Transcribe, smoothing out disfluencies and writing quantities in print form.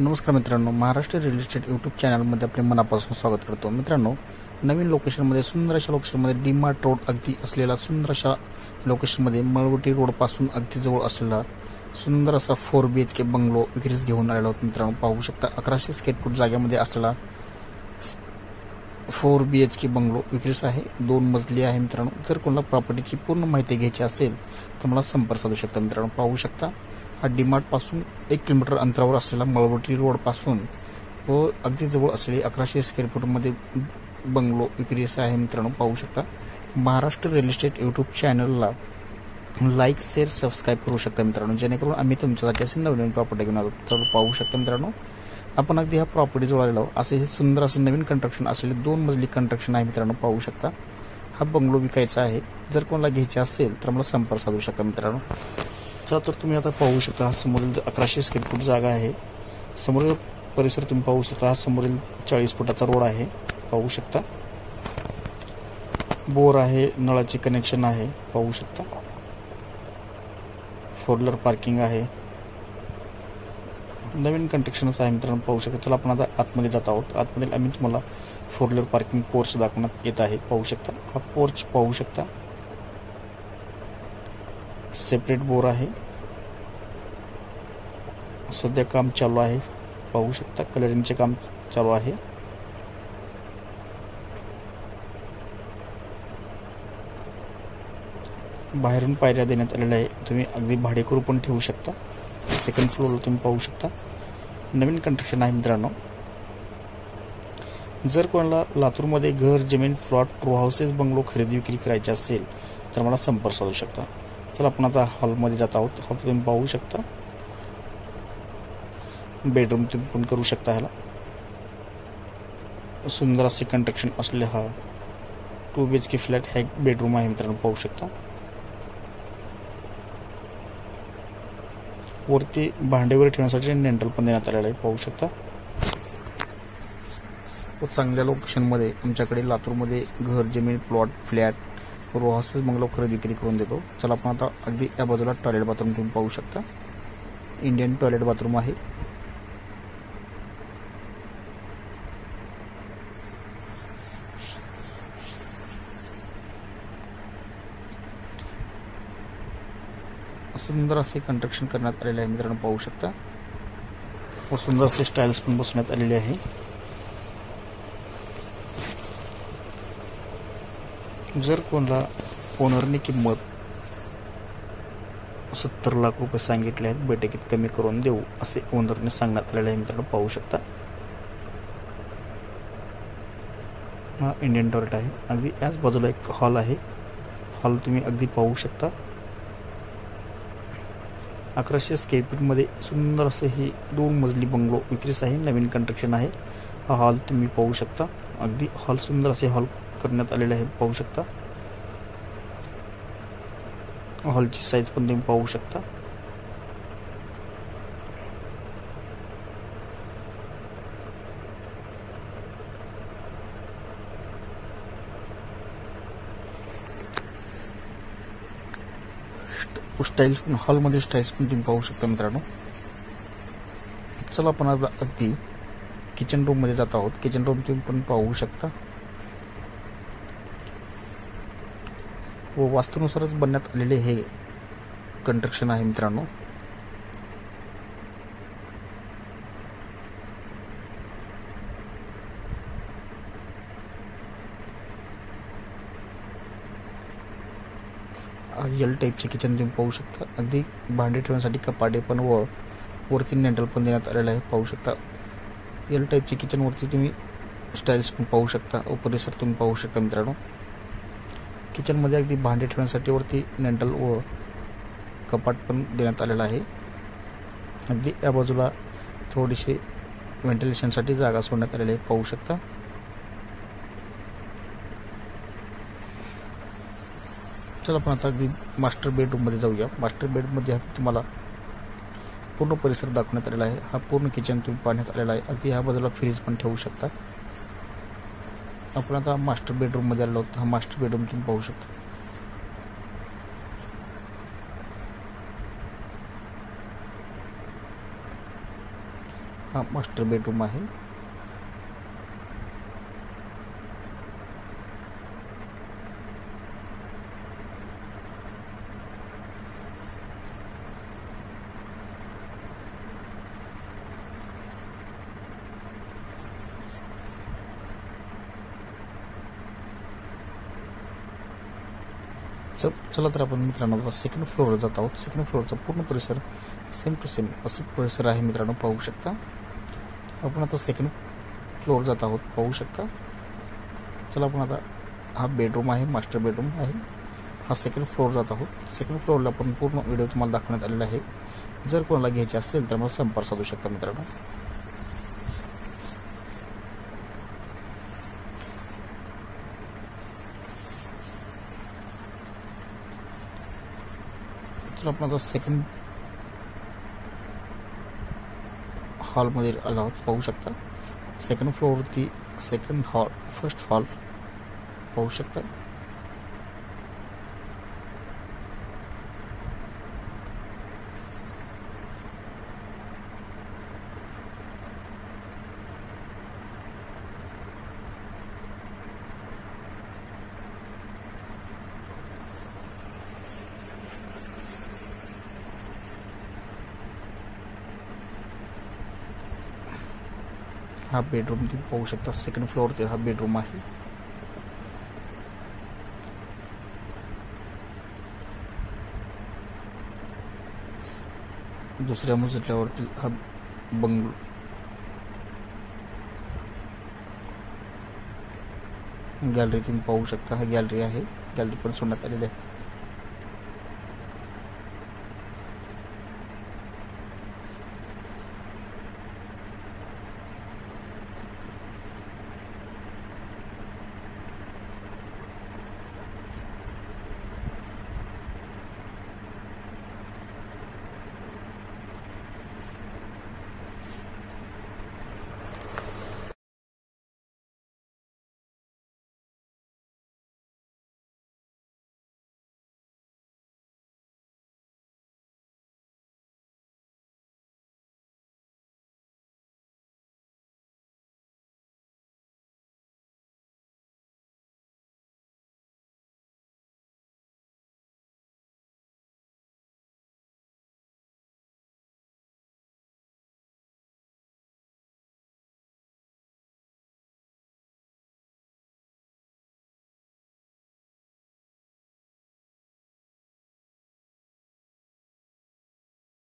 नमस्कार मित्रांनो, Maharashtra real estate YouTube चॅनलमध्ये आपले मनापासून स्वागत करतो। मित्रांनो, नवीन लोकेशनमध्ये सुंदर अशा लोकेशनमध्ये डीमार्ट रोड अगदी असलेला सुंदर अशा लोकेशनमध्ये मळवटी रोडपासून अगदी जवळ असलेला सुंदर असा 4 BHK बंगलो विक्रीस घेऊन आलेला आहोत। मित्रांनो, पाहू शकता 1100 स्क्वेअर फूट जागेमध्ये असलेला 4 BHK बंगलो विक्रीस आहे। 2 मजली आहे। मित्रांनो, जर कोणाला प्रॉपर्टीची पूर्ण माहिती घ्यायची असेल तर मला संपर्क साधू शकता। मित्रांनो, पाहू शकता हा डीमार्ट पासून 1 किलोमीटर अंतरावर असलेला मळवटी रोड पासून व अगदी जवळ असलेली 1100 स्क्वेअर फूट मध्ये बंगलो विक्रीस आहे। मित्रांनो, पाहू शकता महाराष्ट्र रिअल इस्टेट यूट्यूब चॅनलला लाईक, शेअर, सबस्क्राईब करू शकता मित्रांनो, जेणेकरून आम्ही तुमच्यासाठी असे नवीन प्रॉपर्टी घेऊन आलो। तर पाहू शकता मित्रांनो, आपण अगदी ह्या प्रॉपर्टी जवळ आलेलो असे हे सुंदर असे नवीन कंस्ट्रक्शन असलेले 2 मजली कंस्ट्रक्शन आहे। मित्रांनो, पाहू शकता हा बंगलो विकायचा आहे। जर कोणाला घ्यायचे असेल तर मला संपर्क साधू शकता। मित्रांनो, चला तर तुम्ही आता पाहू शकता हा समोरील 1100 स्क्वेअर फूट जागा आहे। समोरील परिसर तुम्ही पाहू शकता, हा समोरील 40 फुटाचा रोड आहे। पाहू शकता बोर आहे, नळाचे कनेक्शन आहे। पाहू शकता 4 व्हीलर पार्किंग आहे। नवीन कंस्ट्रक्शनच आहे मित्रांनो, पाहू शकता। चला आपण आता आतमध्ये जात आहोत। आतमध्ये आम्ही तुम्हाला 4 व्हीलर पार्किंग पोर्च दाखवण्यात येत आहे। पाहू शकता हा पोर्च पाहू शकता, सेपरेट बोर आहे। सध्या काम चालू आहे। पाहू शकता कलरिंगचे काम चालू आहे। बाहेरून पायऱ्या देण्यात आलेल्या आहे, तुम्ही अगदी भाडेकरू पण ठेवू शकता। सेकंड फ्लोअरला तुम्ही पाहू शकता नवीन कंस्ट्रक्शन आहे। मित्रांनो, जर कोणाला लातूरमध्ये घर, जमीन, प्लॉट, रो हाऊसेस, बंगलो खरेदी विक्री करायचे असेल तर मला संपर्क साधू शकता। चला आपण आता हॉलमध्ये जात आहोत। हॉल तुम्ही पाहू शकता, बेडरूम तुम्ही पण करू शकता। ह्याला सुंदर असे कंस्ट्रक्शन असलेले हा 2 BHK फ्लॅट हा एक बेडरूम आहे। मित्रांनो, पाहू शकता वरती भांडे वगैरे ठेवण्यासाठी नेंटल पण देण्यात आलेलं आहे। पाहू शकता चांगल्या लोकेशनमध्ये आमच्याकडे लातूरमध्ये घर, जमीन, plot, flat, row houses, bungalow खरेदी विक्री करून देतो। चला आपण आता अगदी या बाजूला टॉयलेट बाथरूम तुम्ही पाहू शकता, इंडियन टॉयलेट बाथरूम आहे। सुंदर असे कंस्ट्रक्शन करण्यात आलेले आहे। मित्रांनो, पाहू शकता व सुंदर असे स्टाइल्स पण बसवण्यात आलेले आहे। जर कोणाला ओनरने किंमत 70 लाख रुपये सांगितले आहेत, बैठकीत कमी करून देऊ असे ओनरने सांगण्यात आलेले आहे। मित्रांनो, पाहू शकता हा इंडियन टॉयलेट आहे। अगदी याच बाजूला एक हॉल आहे। हॉल तुम्ही अगदी पाहू शकता 1100 स्क्वेअर फूट मध्ये सुंदर असे हे 2 मजली बंगलो विक्रीस आहे। नवीन कंस्ट्रक्शन आहे। हा हॉल तुम्ही पाहू शकता, अगदी हॉल सुंदर असे हॉल करण्यात आलेले आहे। पाहू शकता हॉलची साईज पण तुम्ही पाहू शकता। स्टाईल हॉलमध्ये स्टाईल्स पण तुम्ही पाहू शकता। मित्रांनो, चला आपण आता अगदी किचन रूम मध्ये जात आहोत। किचन रूम तुम्ही पण पाहू शकता व वास्तूनुसारच बनण्यात आलेले हे कंस्ट्रक्शन आहे। मित्रांनो, एल टाईपचे किचन तुम्ही पाहू शकता, अगदी भांडे ठेवण्यासाठी कपाटे पण व वरती नेंटल पण देण्यात आलेलं आहे। पाहू शकता एल टाईपचे किचन वरती तुम्ही स्टाईल्स पण पाहू शकता व परिसर तुम्ही पाहू शकता। मित्रांनो, किचन मध्ये अगदी भांडे ठेवण्यासाठी वरती नेंटल व कपाट पण देण्यात आलेला आहे। अगदी या बाजूला थोडीशी व्हेंटिलेशनसाठी जागा सोडण्यात आलेली आहे। पाहू शकता चला आपण आता अगदी मास्टर बेडरूम मध्ये जाऊया। मास्टर बेडरूम मध्ये तुम्हाला पूर्ण परिसर दाखवण्यात आलेला आहे। हा पूर्ण किचन तुम्ही पाहण्यात आलेला आहे। अगदी ह्या बाजूला फ्रीज पण ठेवू शकता। आपण आता मास्टर बेडरूम मध्ये आलो आहोत। हा मास्टर बेडरूम तुम्ही पाहू शकता। हा मास्टर बेडरूम आहे. चला तर आपण मित्रांनो आता सेकंड फ्लोअरवर जात आहोत. सेकंड फ्लोअरचा पूर्ण परिसर सेम टू सेम असं परिसर आहे मित्रांनो, पाहू शकता. आपण आता सेकंड फ्लोअर जात आहोत, पाहू शकता. चला आपण आता हा बेडरूम आहे, मास्टर बेडरूम आहे. हा सेकंड फ्लोअर जात आहोत. सेकंड फ्लोअरला आपण पूर्ण व्हिडिओ तुम्हाला दाखवण्यात आलेला आहे. जर कोणाला घ्यायचे असेल तर मला संपर्क साधू शकता मित्रांनो. चला आपण आता सेकंड हॉलमध्ये आलो आहोत, पाहू शकता. सेकंड फ्लोअरवरती सेकंड हॉल, फर्स्ट हॉल पाहू शकता. हा बेडरूम तुम्ही पाहू शकता. सेकंड फ्लोअरवरती हा बेडरूम आहे. दुसऱ्या मजल्यावरती हा बंगलो, गॅलरी तुम्ही पाहू शकता. हा गॅलरी आहे, गॅलरी पण सोडण्यात आलेली आहे.